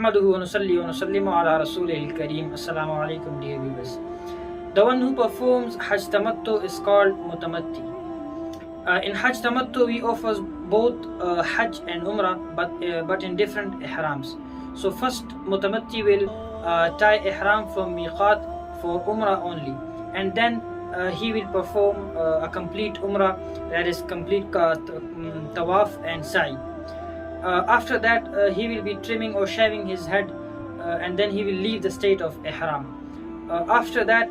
Nahmaduhu wa nusalli wa nusallimu ala rasulihil kareem. Assalamu alaikum, dear viewers. The one who performs Hajj Tamattu is called Mutamatti. In Hajj Tamattu we offer both Hajj and Umrah, but in different ihrams. So first Mutamatti will tie ihram from miqat for Umrah only, and then he will perform a complete Umrah, that is complete tawaf and sa'i. After that he will be trimming or shaving his head, and then he will leave the state of ihram. After that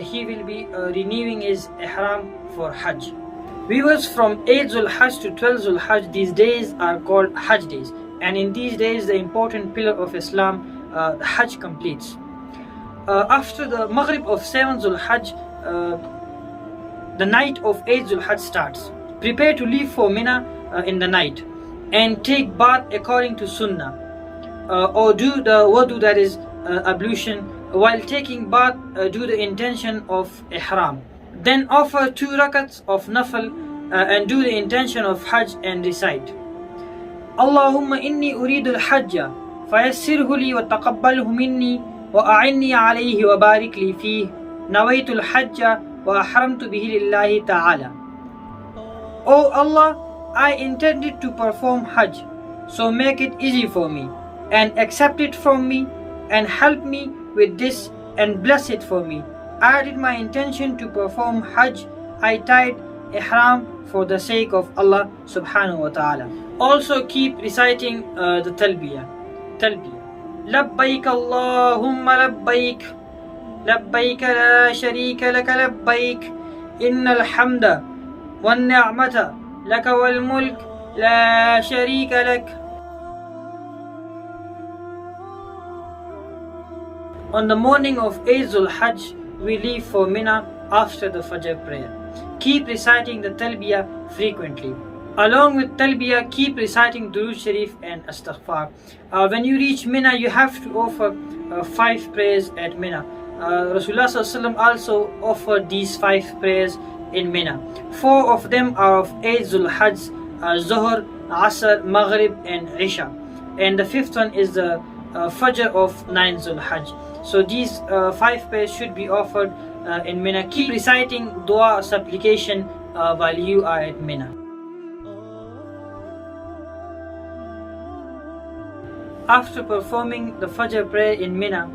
he will be renewing his ihram for Hajj. Viewers, from 8 Hajj to 12 Hajj, these days are called Hajj days, and in these days the important pillar of Islam, Hajj, completes. After the Maghrib of 7 Hajj, the night of 8 Hajj starts. Prepare to leave for Mina in the night and take bath according to Sunnah, or do the wudu, that is ablution. While taking bath, do the intention of ihram. Then offer 2 rakats of nafal and do the intention of Hajj and recite Allahumma inni uridu al-hajja fayassirhu li wa taqabbalhu minni wa a'inni alayhi wa barik li fihi nawaitu al-hajja wa ahramtu bihi lillahi ta'ala. O Allah, I intended to perform Hajj, so make it easy for me and accept it from me and help me with this and bless it for me. I did my intention to perform Hajj. I tied ihram for the sake of Allah subhanahu wa ta'ala. Also keep reciting the talbiyah. Labbaik Allahumma labbaik, labbaik la sharika laka labbaik, innal hamda wan ni'mata laka wal mulk la sharika lak. On the morning of 8 Hajj, we leave for Mina after the Fajr prayer. Keep reciting the Talbiyah frequently. Along with Talbiyah, keep reciting Durood Sharif and Astaghfar. When you reach Mina, you have to offer 5 prayers at Mina. Rasulullah ﷺ also offered these 5 prayers in Mina. 4 of them are of 8 Hajj, Zuhr, Asr, Maghrib and Isha. And the 5th one is the Fajr of 9 Hajj. So these 5 prayers should be offered in Mina. Keep reciting dua, supplication while you are at Mina. After performing the Fajr prayer in Mina,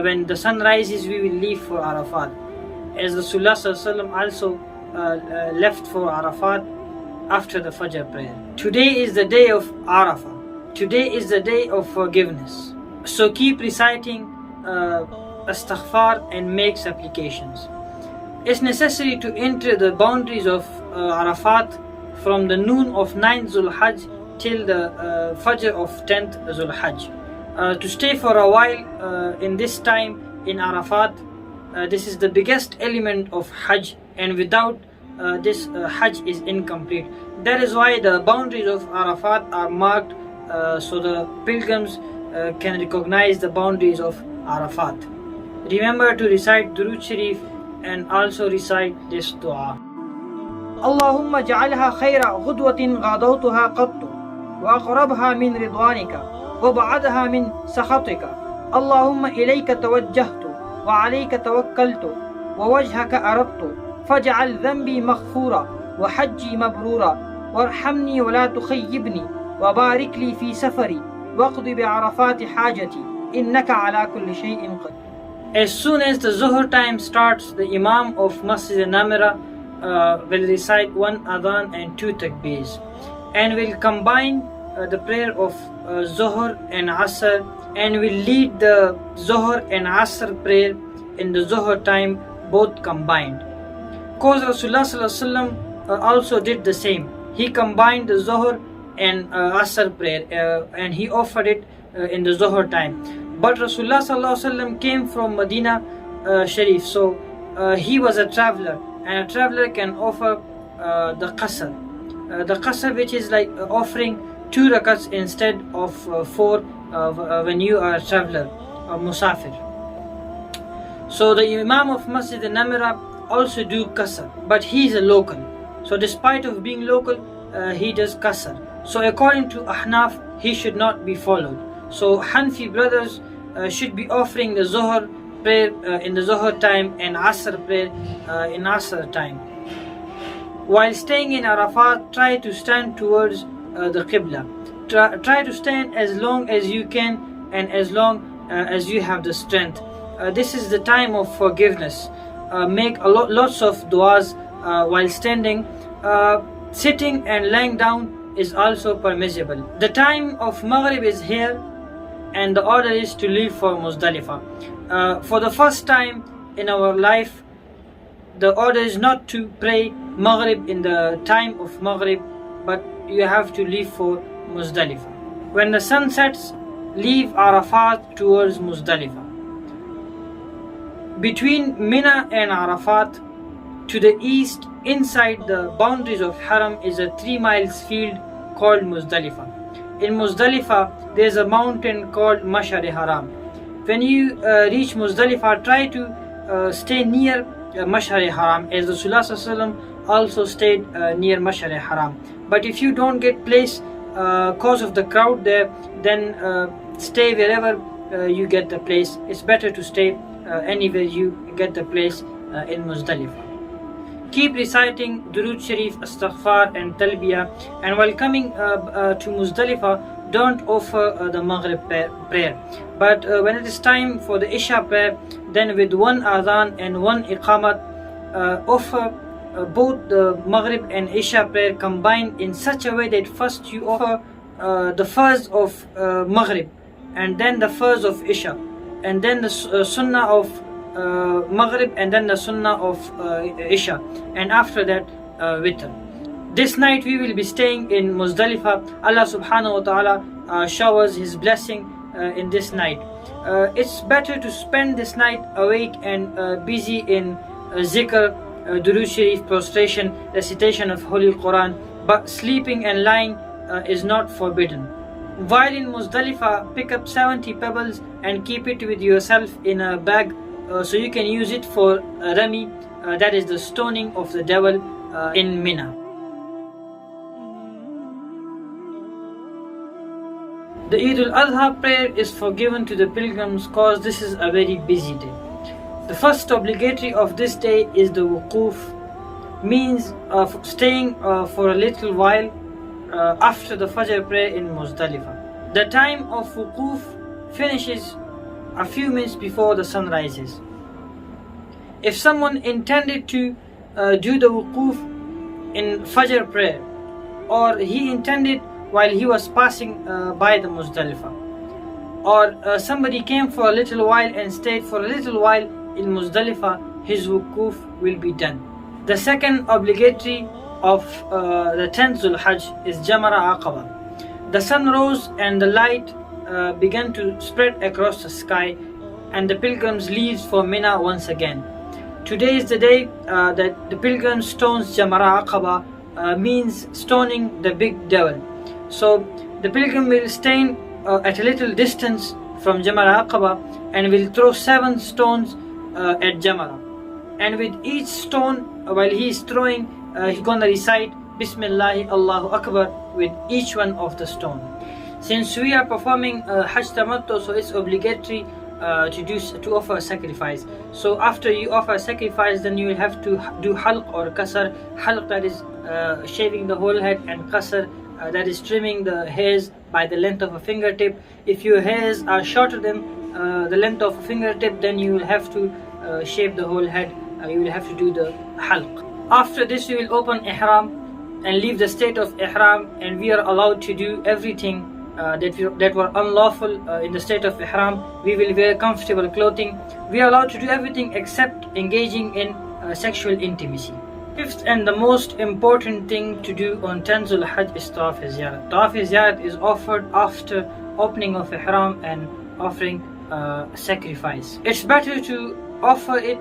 when the sun rises, we will leave for Arafat, as Rasulullah ﷺ also left for Arafat after the Fajr prayer. Today is the day of Arafah. Today is the day of forgiveness. So keep reciting Astaghfar and make supplications. It's necessary to enter the boundaries of Arafat from the noon of 9 Hajj till the Fajr of 10th Hajj. To stay for a while in this time in Arafat, this is the biggest element of Hajj, and without this Hajj is incomplete. That is why the boundaries of Arafat are marked so the pilgrims can recognize the boundaries of Arafat. Remember to recite Durood Sharif and also recite this dua. Allahumma ja'alha khayra ghudwatin ghadawtuha qattu wa aqrabha min ridwanika wa ba'adaha min sakhatika. Allahumma ilayka tawajjahtu wa alayka tawakkaltu wa wajhaka aradtu faj'al dhanbi maghfura wa hajji mabrura warhamni wa la tukhayyibni wa barik li fi safari waqdi bi arafati hajati innaka ala kulli shay'in qadir. As soon as the Zuhr time starts, the Imam of Masjid Namira will recite 1 adhan and 2 takbeers, and will combine the prayer of Zuhr and Asr, and will lead the Zuhr and Asr prayer in the Zuhr time, both combined. Because Rasulullah ﷺ also did the same. He combined the Zuhr and Asr prayer and he offered it in the Zuhr time. But Rasulullah ﷺ came from Medina Sharif, so he was a traveler, and a traveler can offer the Qasr. The Qasr, which is like offering 2 rakats instead of 4 when you are a traveler or musafir. So the Imam of Masjid Namira also do Qasr, but he is a local. So despite of being local, he does Qasr. So according to Ahnaf, he should not be followed. So Hanfi brothers should be offering the Zohar prayer in the Zohar time and Asr prayer in Asr time. While staying in Arafat, try to stand towards the Qibla. Try to stand as long as you can and as long as you have the strength. This is the time of forgiveness. Make lots of du'as while standing. Sitting and lying down is also permissible. The time of Maghrib is here, and the order is to leave for Muzdalifah. For the first time in our life, the order is not to pray Maghrib in the time of Maghrib, but you have to leave for Muzdalifah. When the sun sets, leave Arafat towards Muzdalifah. Between Mina and Arafat, to the east, inside the boundaries of Haram, is a 3 miles field called Muzdalifah. In Muzdalifah, there is a mountain called Mashar-e Haram. When you reach Muzdalifah, try to stay near Mashar-e Haram, as Rasulullah also stayed near Mashar-e Haram. But if you don't get place cause of the crowd there, then stay wherever you get the place. It's better to stay anywhere you get the place in Muzdalifah. Keep reciting Durood Sharif, Astaghfar and Talbiyah, and while coming to Muzdalifah, don't offer the Maghrib prayer. But when it is time for the Isha prayer, then with one Adhan and one Iqamat, offer both the Maghrib and Isha prayer combined in such a way that first you offer the Farz of Maghrib, and then the Farz of Isha, and then the Sunnah of Maghrib, and then the Sunnah of Isha, and after that Witr. This night we will be staying in Muzdalifah. Allah subhanahu wa ta'ala showers His blessing in this night. It's better to spend this night awake and busy in zikr, Durood Sharif, prostration, recitation of Holy Quran, but sleeping and lying is not forbidden. While in Muzdalifah, pick up 70 pebbles and keep it with yourself in a bag so you can use it for Rami, that is the stoning of the devil in Mina. The Eid al-Adha prayer is forgiven to the pilgrims cause this is a very busy day. The first obligatory of this day is the wuquf, means of staying for a little while after the Fajr prayer in Muzdalifah. The time of wuquf finishes a few minutes before the sun rises. If someone intended to do the wuquf in Fajr prayer, or he intended while he was passing by the Muzdalifah, or somebody came for a little while and stayed for a little while in Muzdalifah, his wuquf will be done. The second obligatory of the 10th Zul-Hajj is Jamara Aqaba. The sun rose and the light began to spread across the sky, and the pilgrims leave for Mina once again. Today is the day that the pilgrim stones Jamara Aqaba, means stoning the big devil. So the pilgrim will stand at a little distance from Jamara Aqaba and will throw 7 stones at Jamara. And with each stone, while he is throwing, he's going to recite Bismillah Allahu Akbar with each one of the stone. Since we are performing Hajj Al-tamattu, so it's obligatory to offer a sacrifice. So after you offer a sacrifice, then you will have to do halq or qasr. Halq, that is shaving the whole head, and qasr, that is trimming the hairs by the length of a fingertip. If your hairs are shorter than the length of a fingertip, then you will have to shave the whole head. You will have to do the halq. After this, you will open ihram and leave the state of ihram, and we are allowed to do everything that were unlawful in the state of ihram. We will wear comfortable clothing. We are allowed to do everything except engaging in sexual intimacy. Fifth and the most important thing to do on 10th Zul-Hajj is Tawaf Ziyarat. Tawaf Ziyarat is offered after opening of ihram and offering sacrifice. It's better to offer it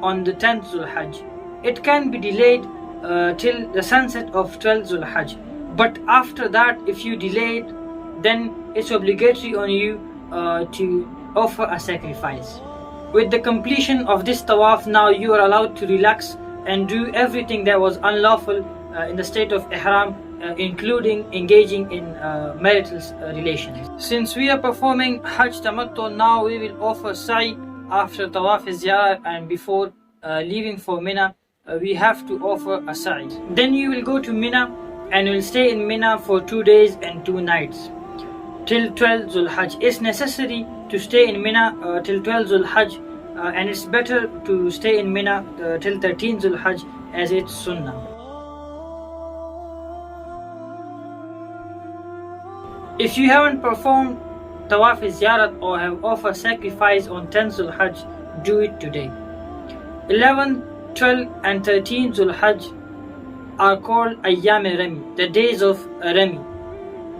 on the 10th Zul-Hajj. It can be delayed till the sunset of 12th Zul-Hajj. But after that, if you delay it, then it's obligatory on you to offer a sacrifice. With the completion of this tawaf, now you are allowed to relax and do everything that was unlawful in the state of ihram including engaging in marital relations. Since we are performing Hajj Tamattu, now we will offer sa'i after Tawaf Ziyarah, and before leaving for Mina, we have to offer a sa'i. Then you will go to Mina and will stay in Mina for 2 days and 2 nights till 12 Zul Hajj. It's necessary to stay in Mina till 12 Zul Hajj, and it's better to stay in Mina till 13 Zul Hajj, as it's Sunnah. If you haven't performed Tawaf Ziyarat or have offered sacrifice on 10 Zul Hajj, do it today. 11, 12 and 13 Zul Hajj are called Ayyam Rami, the days of Rami.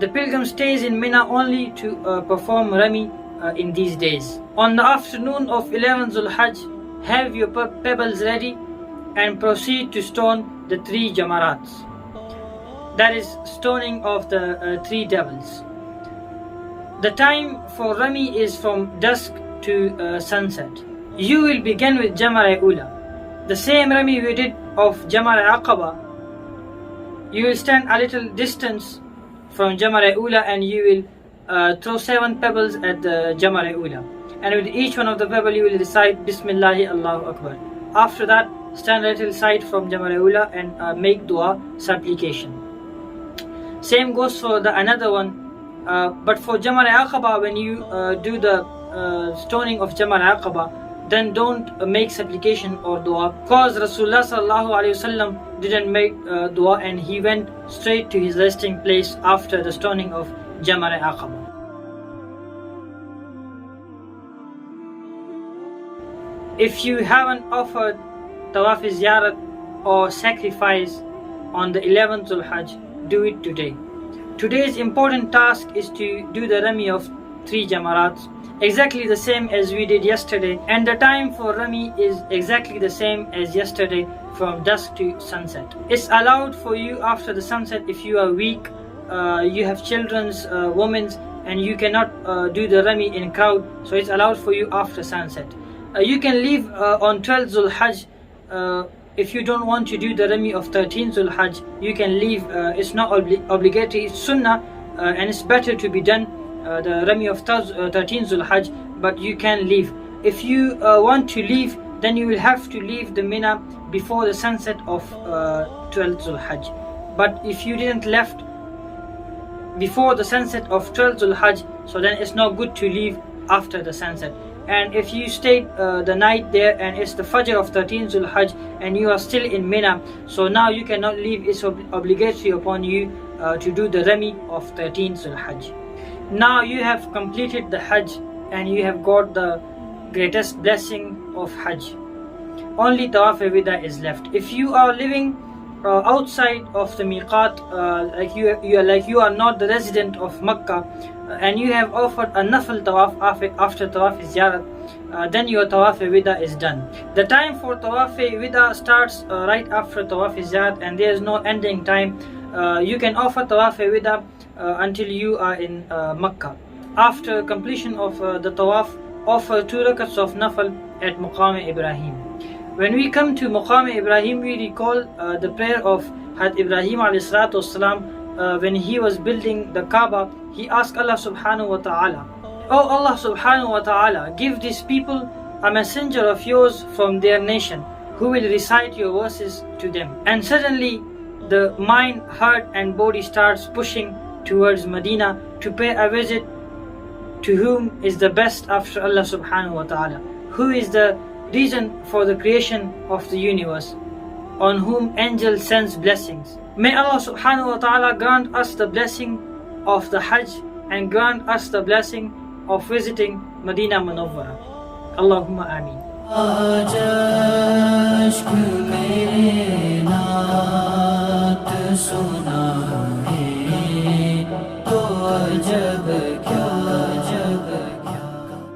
The pilgrim stays in Mina only to perform Rami in these days. On the afternoon of 11 Zul Hajj, have your pebbles ready and proceed to stone the 3 Jamarats. That is stoning of the 3 devils. The time for Rami is from dusk to sunset. You will begin with Jamara Ula, the same Rami we did of Jamara Aqaba. You will stand a little distance from Jamara Ula and you will throw 7 pebbles at the Jamara Ula. And with each one of the pebbles you will recite Bismillahi Allahu Akbar. After that, stand a little side from Jamara Ula and make dua, supplication. Same goes for the another one. But for Jamara Aqaba, when you do the stoning of Jamara Aqaba, then don't make supplication or dua, because Rasulullah sallallahu alaihi wasallam didn't make dua, and he went straight to his resting place after the stoning of Jamara Aqaba. If you haven't offered Tawaf Ziyarat or sacrifice on the 11th Zul Hajj, do it today. Today's important task is to do the Rami of 3 Jamarats, exactly the same as we did yesterday, and the time for Rami is exactly the same as yesterday, from dusk to sunset. It's allowed for you after the sunset if you are weak, you have children's, women's, and you cannot do the Rami in crowd, so it's allowed for you after sunset. You can leave on 12 Zul Hajj. If you don't want to do the Rami of 13 Zul Hajj, you can leave. It's not obligatory, it's Sunnah, and it's better to be done the Rami of 13 Zul Hajj, but you can leave. If you want to leave, then you will have to leave the Mina before the sunset of 12 Zul Hajj. But if you didn't left before the sunset of 12 Zul Hajj, so then it's not good to leave after the sunset. And if you stayed the night there and it's the Fajr of 13 Zul Hajj and you are still in Mina, so now you cannot leave. It's obligatory upon you to do the Rami of 13 Zul Hajj. Now you have completed the Hajj and you have got the greatest blessing of Hajj. Only Tawaf Wida is left. If you are living outside of the Miqat, like you are not the resident of Makkah, and you have offered a Nafil Tawaf after Tawaf Ziyarat, then your Tawaf Wida is done. The time for Tawaf Wida starts right after Tawaf Ziyarat, and there is no ending time. You can offer Tawaf Wida until you are in Makkah. After completion of the Tawaf, offer 2 rakats of Nafil at Muqam Ibrahim. When we come to Muqam Ibrahim, we recall the prayer of Had Ibrahim alayhi salatu wasalam. When he was building the Kaaba, he asked Allah subhanahu wa ta'ala, "Oh Allah subhanahu wa ta'ala, give these people a messenger of yours from their nation who will recite your verses to them." And suddenly the mind, heart and body starts pushing towards Medina to pay a visit to whom is the best after Allah subhanahu wa ta'ala, who is the reason for the creation of the universe, on whom angel sends blessings. May Allah subhanahu wa ta'ala grant us the blessing of the Hajj and grant us the blessing of visiting Medina Munawwara. Allahumma Ameen. Aaj